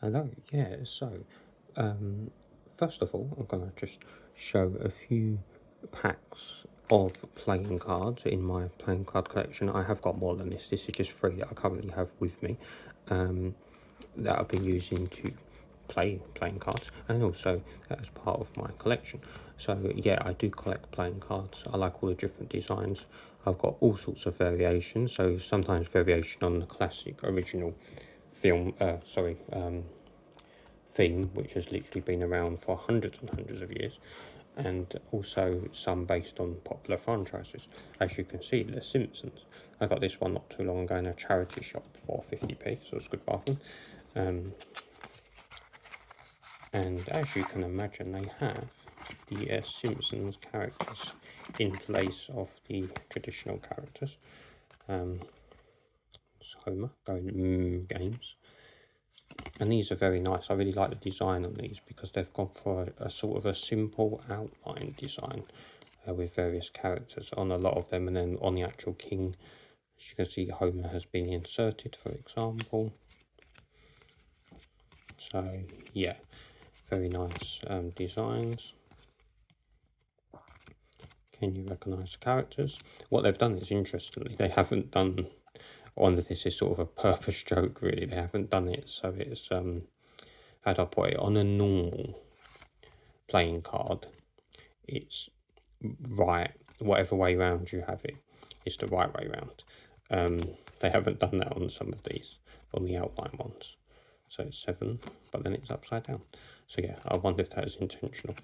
Hello, yeah, so first of all, I'm going to just show a few packs of playing cards in my playing card collection. I have got more than this is just 3 that I currently have with me, that I've been using to play playing cards, and also as part of my collection. So yeah, I do collect playing cards. I like all the different designs. I've got all sorts of variations, so sometimes variation on the classic original film, theme, which has literally been around for hundreds and hundreds of years, and also some based on popular franchises. As you can see, The Simpsons. I got this one not too long ago in a charity shop for 50p, so it's a good bargain. And as you can imagine, they have the Simpsons characters in place of the traditional characters. It's Homer going games. And these are very nice. I really like the design on these because they've gone for a sort of a simple outline design with various characters on a lot of them, and then on the actual king, as you can see, Homer has been inserted, for example. So yeah, very nice designs. Can you recognise the characters? What they've done is, interestingly, they haven't done on this is sort of a purpose joke, really. They haven't done it so it's how do I put it, on a normal playing card, it's right, whatever way round you have it, it's the right way round. They haven't done that on some of these, on the outline ones. So it's 7, but then it's upside down. So yeah, I wonder if that is intentional.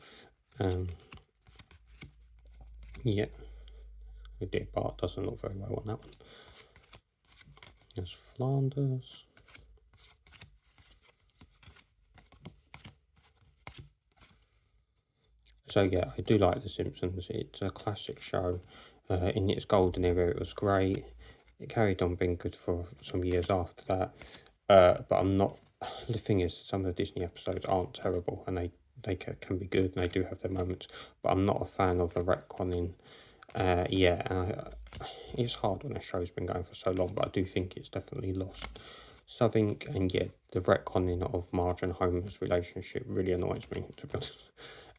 Yeah, the dear Bart doesn't look very well on that one. There's Flanders. So yeah, I do like The Simpsons. It's a classic show. In its golden era, it was great. It carried on being good for some years after that. But I'm not. The thing is, some of the Disney episodes aren't terrible, and they can be good, and they do have their moments. But I'm not a fan of the retconning. Yeah, and it's hard when a show's been going for so long, but I do think it's definitely lost something. And yeah, the retconning of Marge and Homer's relationship really annoys me, to be honest.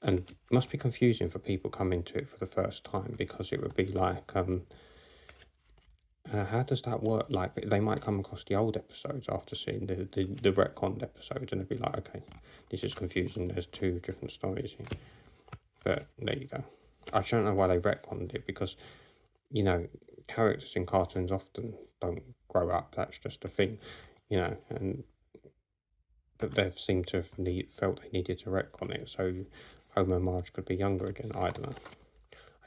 And it must be confusing for people coming to it for the first time, because it would be like, how does that work? Like, they might come across the old episodes after seeing the retconned episodes, and they'd be like, okay, this is confusing, there's 2 different stories here. But there you go. I don't know why they retconned it, because, you know, characters in cartoons often don't grow up. That's just a thing, you know, but they seem to have felt they needed to retcon it so Homer and Marge could be younger again. I don't know.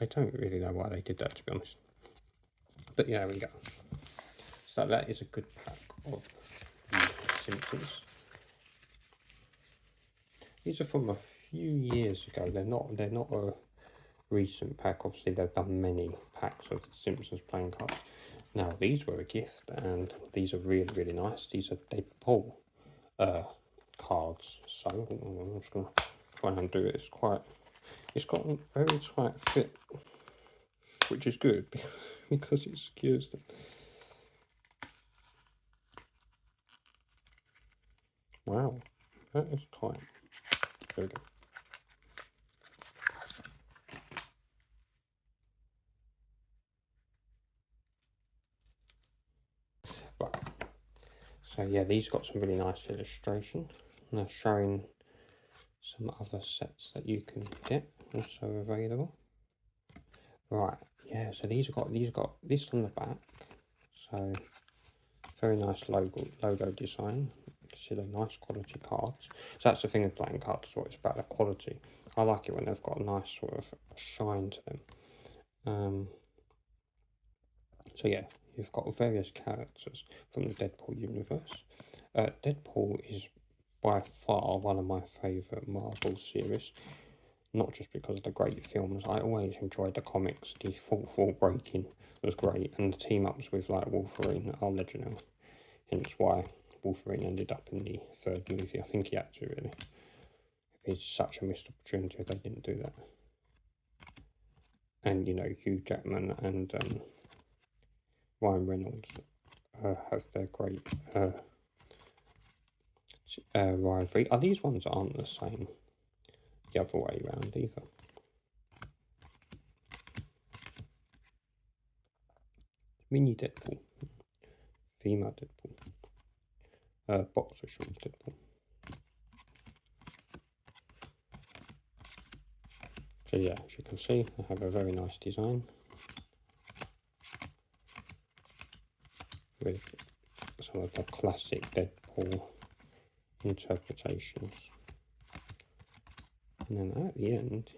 I don't really know why they did that, to be honest. But yeah, there we go. So that is a good pack of the Simpsons. These are from a few years ago. They're not a recent pack. Obviously, they've done many packs of Simpsons playing cards. Now, these were a gift, and these are really, really nice. These are Deadpool cards. So I'm just gonna try and undo it. It's got a very tight fit, which is good because it secures them. Wow, that is tight. There we go. Right. So yeah, these got some really nice illustration. And they're showing some other sets that you can get also available. Right, yeah, so these got this on the back. So very nice logo design. You can see they're nice quality cards. So that's the thing with playing cards, so it's about the quality. I like it when they've got a nice sort of shine to them. So yeah, you've got various characters from the Deadpool universe. Deadpool is by far one of my favourite Marvel series. Not just because of the great films. I always enjoyed the comics. The fourth wall breaking was great, and the team ups with like Wolverine are legendary. Hence why Wolverine ended up in the 3rd movie. I think he had to, really. It's such a missed opportunity if they didn't do that. And you know, Hugh Jackman and Ryan Reynolds have their great rivalry. Oh, these ones aren't the same the other way around either. Mini Deadpool. Female Deadpool. Boxer shorts Deadpool. So yeah, as you can see, I have a very nice design with some of the classic Deadpool interpretations. And then at the end,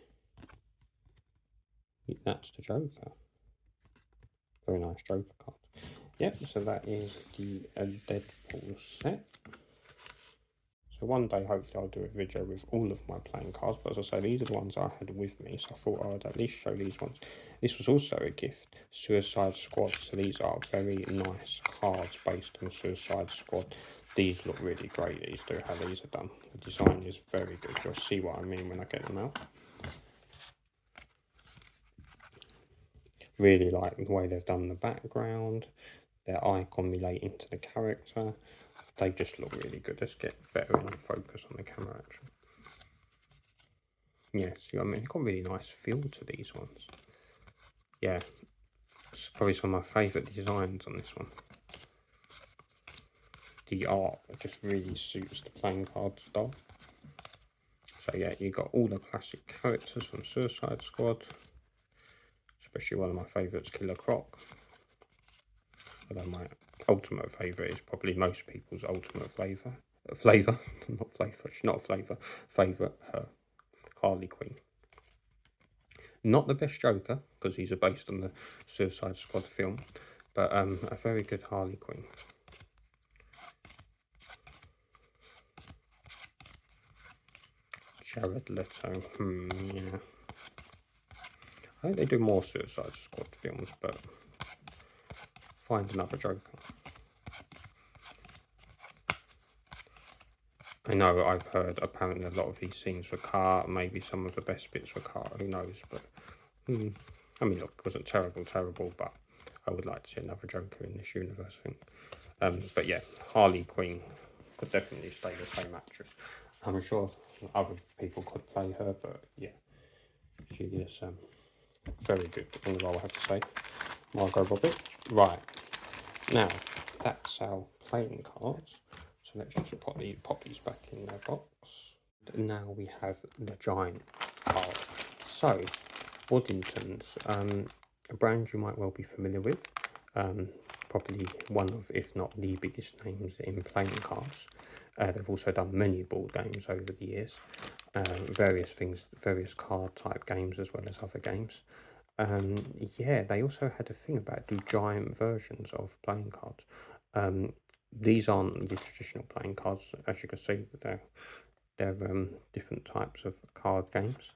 that's the Joker. Very nice Joker card. Yep, so that is the Deadpool set. So one day, hopefully, I'll do a video with all of my playing cards. But as I say, these are the ones I had with me, so I thought I would at least show these ones. This was also a gift, Suicide Squad. So these are very nice cards based on Suicide Squad. These look really great, these do, how these are done. The design is very good. You'll see what I mean when I get them out. Really like the way they've done the background, their icon relating to the character. They just look really good. Let's get better in focus on the camera actually. Yeah, see what I mean? They've got a really nice feel to these ones. Yeah, it's probably some of my favourite designs on this one. The art just really suits the playing card style. So yeah, you got all the classic characters from Suicide Squad. Especially one of my favourites, Killer Croc. Although my ultimate favourite is probably most people's ultimate favourite, Harley Quinn. Not the best Joker, because these are based on the Suicide Squad film, but a very good Harley Quinn. Jared Leto, yeah. I think they do more Suicide Squad films, but find another Joker. I know I've heard apparently a lot of these scenes were cut, maybe some of the best bits were cut, who knows, but I mean, look, it wasn't terrible, but I would like to see another Joker in this universe, I think. But yeah, Harley Quinn could definitely stay the same actress. I'm sure other people could play her, but yeah, she is very good in the role, I have to say. Margot Robbie. Right, now that's our playing cards. So let's just pop these back in their box. Now we have the giant card. So, Waddingtons, a brand you might well be familiar with. Probably one of, if not the biggest names in playing cards. They've also done many board games over the years. Various card type games as well as other games. Yeah, they also had a thing about do giant versions of playing cards. These aren't the traditional playing cards, as you can see. They're different types of card games.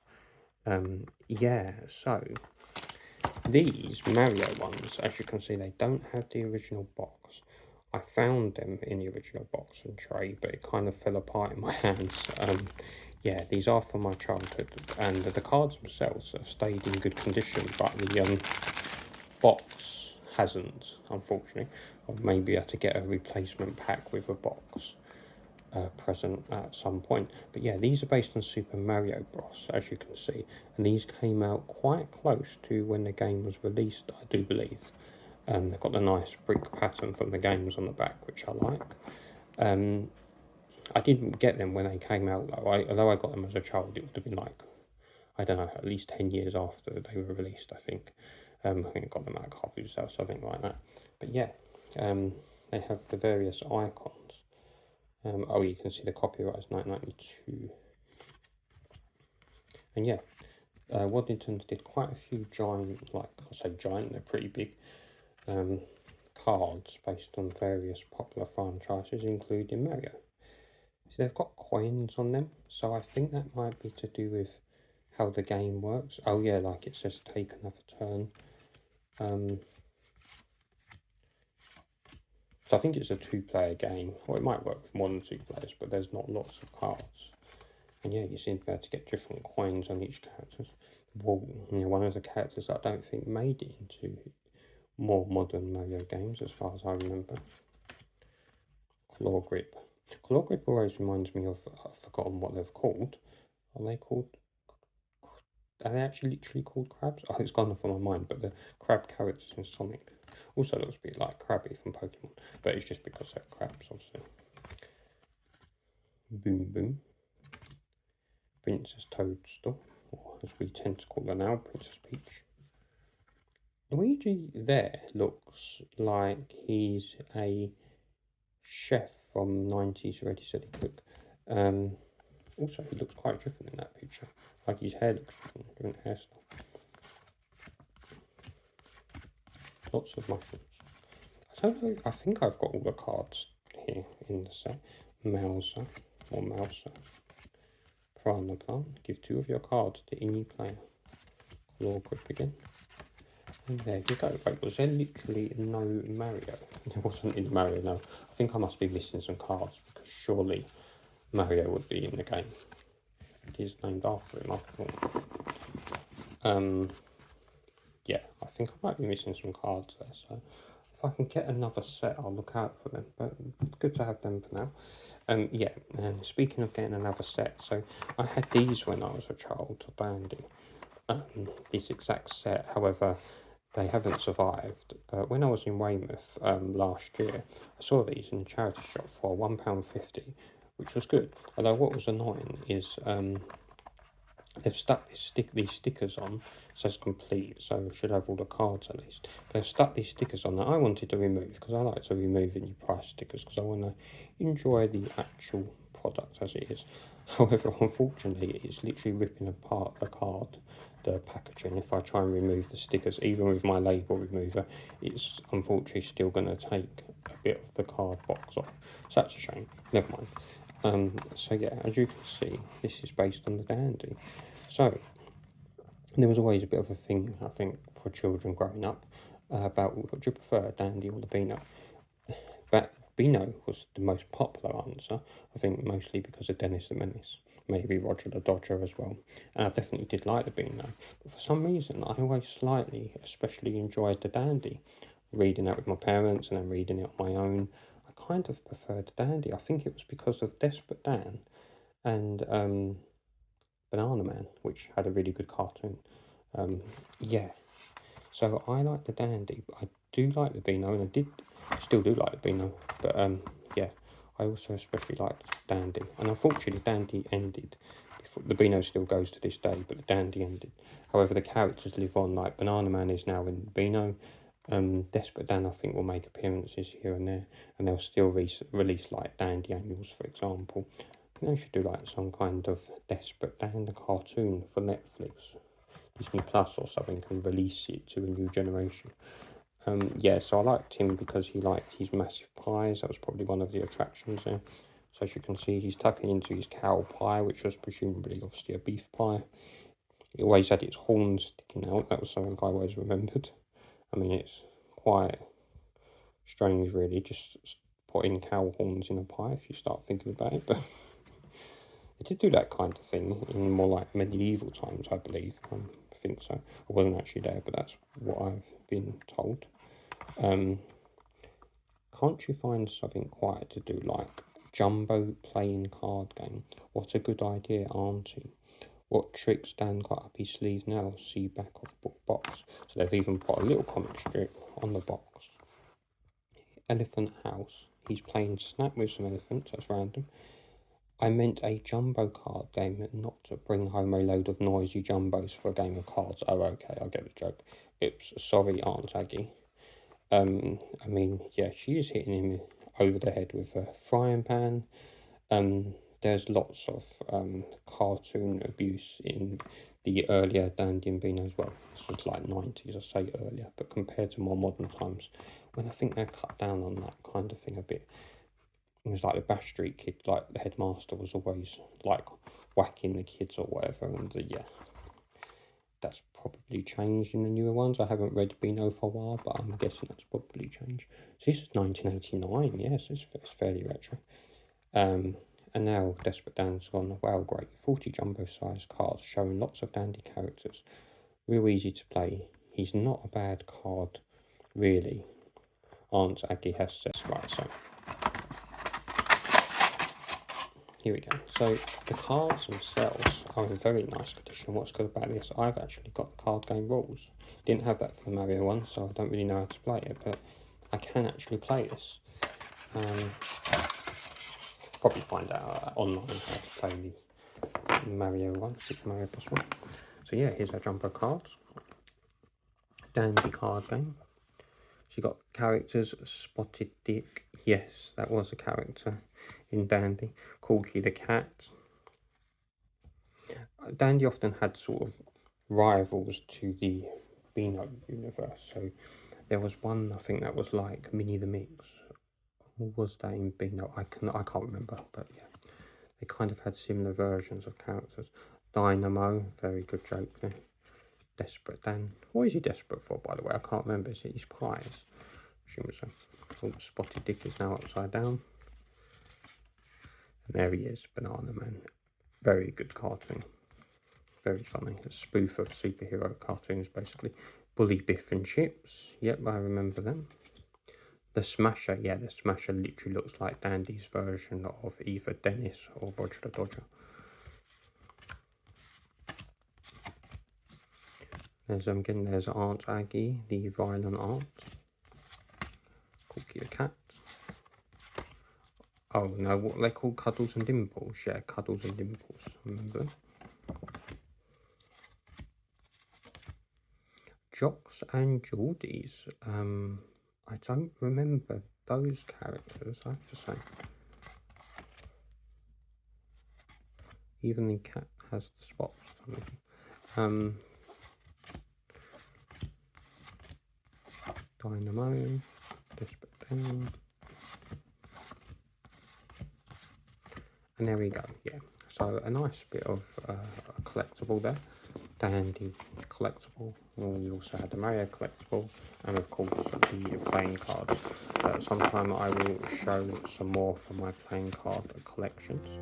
Yeah, so these Mario ones, as you can see, they don't have the original box. I found them in the original box and tray, but it kind of fell apart in my hands. Yeah, these are from my childhood, and the cards themselves have stayed in good condition, but the box hasn't, unfortunately. I maybe have to get a replacement pack with a box present at some point. But yeah, these are based on Super Mario Bros, as you can see, and these came out quite close to when the game was released, I do believe. They've got the nice brick pattern from the games on the back, which I like. I didn't get them when they came out, though. Although I got them as a child, it would have been like, I don't know, at least 10 years after they were released, I think. I think I got them at Copies or something like that. But yeah, they have the various icons. Oh, you can see the copyright is 1992. And yeah, Waddingtons did quite a few giant, like I say giant, they're pretty big, cards based on various popular franchises, including Mario. So they've got coins on them, so I think that might be to do with how the game works. Oh yeah, like it says take another turn. So I think it's a 2-player game, or it might work with more than 2 players, but there's not lots of cards. And yeah, you seem to be able to get different coins on each character. Well, you know, one of the characters that I don't think made it into more modern Mario games, as far as I remember. Claw Grip. Claw Grip always reminds me of, I've forgotten what they're called. Are they called? Are they actually literally called crabs? Oh, it's gone off my mind, but the crab characters in Sonic also looks a bit like Krabby from Pokemon, but it's just because they're crabs, obviously. Boom Boom. Princess Toadstool, or as we tend to call her now, Princess Peach. Luigi there looks like he's a chef from 90s Ready Steady Cook. Also, he looks quite different in that picture. Like his hair looks different hairstyle. Lots of mushrooms. I don't know, I think I've got all the cards here in the set. Mouser, or Mouser. Piranha Plant. Give 2 of your cards to any player. Claw Grip again. And there you go. Wait, was there literally no Mario? There wasn't in Mario, no. I think I must be missing some cards because surely Mario would be in the game. It is named after him, after all. Yeah, I think I might be missing some cards there, so if I can get another set, I'll look out for them, but good to have them for now. Yeah, and speaking of getting another set, so I had these when I was a child, Dandy. This exact set, however, they haven't survived, but when I was in Weymouth last year, I saw these in the charity shop for £1.50, which was good. Although what was annoying is they've stuck these stickers on, so it's complete, so it should have all the cards at least. They've stuck these stickers on that I wanted to remove, because I like to remove any price stickers, because I want to enjoy the actual product as it is. However, unfortunately, it's literally ripping apart the card, the packaging. If I try and remove the stickers, even with my label remover, it's unfortunately still going to take a bit of the card box off. So that's a shame. Never mind. So yeah, as you can see, this is based on the Dandy. So there was always a bit of a thing, I think, for children growing up about what do you prefer, Dandy or the Beano? But Beano was the most popular answer, I think mostly because of Dennis the Menace, maybe Roger the Dodger as well. And I definitely did like the Beano, but for some reason I always slightly, especially enjoyed the Dandy. Reading that with my parents and then reading it on my own, I kind of preferred the Dandy. I think it was because of Desperate Dan and Banana Man, which had a really good cartoon. Yeah, so I like the Dandy, but I do like the Beano, and still do like the Beano, but yeah, I also especially liked Dandy, and unfortunately Dandy ended. The Beano still goes to this day, but the Dandy ended. However, the characters live on, like Banana Man is now in Beano. Desperate Dan, I think, will make appearances here and there, and they'll still release like Dandy annuals, for example. I think they should do like some kind of Desperate Dan, the cartoon for Netflix. Disney Plus or something can release it to a new generation. Yeah, so I liked him because he liked his massive pies. That was probably one of the attractions there. So as you can see, he's tucking into his cow pie, which was presumably obviously a beef pie. It always had its horns sticking out. That was something I always remembered. I mean, it's quite strange, really, just putting cow horns in a pie if you start thinking about it. But they did do that kind of thing in more like medieval times, I believe. I think so. I wasn't actually there, but that's what I've been told. Can't you find something quiet to do, like Jumbo playing card game? What a good idea, auntie. What tricks Dan got up his sleeve now? See back of book box. So they've even put a little comic strip on the box. Elephant House. He's playing Snap with some elephants. That's random. I meant a jumbo card game, not to bring home a load of noisy jumbos for a game of cards. Oh, okay, I get the joke. Oops, sorry, Aunt Aggie. I mean, yeah, she is hitting him over the head with a frying pan. There's lots of cartoon abuse in the earlier Dandy and Beano as well. This was like 90s, I say earlier, but compared to more modern times, when I think they cut down on that kind of thing a bit. It was like the Bash Street Kid, like the headmaster was always like whacking the kids or whatever, and yeah, that's probably changed in the newer ones. I haven't read Beano for a while, but I'm guessing that's probably changed. So this is 1989, yes, it's fairly retro. And now Desperate Dan's gone, wow, great, 40 jumbo-sized cards showing lots of Dandy characters. Real easy to play. He's not a bad card, really. Aunt Aggie has said, right, so here we go. So the cards themselves are in very nice condition. What's good about this, I've actually got the card game rules. Didn't have that for the Mario one, so I don't really know how to play it, but I can actually play this. Probably find out online how to play the Mario one, Super Mario Bros. One. So yeah, here's our Jumbo cards. Dandy card game. So you got characters, Spotted Dick. Yes, that was a character in Dandy. Corky the cat. Dandy often had sort of rivals to the Beano universe. So there was one, I think that was like Minnie the Mix. Or was that in Beano? I can't remember, but yeah. They kind of had similar versions of characters. Dynamo, very good joke there. Desperate Dan. What is he desperate for, by the way? I can't remember. Is it his pies? Assume so. Oh, Spotted Dick is now upside down. And there he is, Banana Man. Very good cartoon. Very funny. A spoof of superhero cartoons, basically. Bully Biff and Chips. Yep, I remember them. The Smasher. Yeah, the Smasher literally looks like Dandy's version of either Dennis or Roger the Dodger. There's again, there's Aunt Aggie, the violent aunt. Cookie the cat. Oh no, what they call Cuddles and Dimples? Yeah, Cuddles and Dimples. Remember? Jocks and Geordies. I don't remember those characters, I have to say. Even the cat has the spots. Dynamo, Desperate Dan. And there we go, yeah. So a nice bit of a collectible there. Dandy collectible. We also had the Mario collectible, and of course the playing cards. Sometime I will show some more from my playing card collections.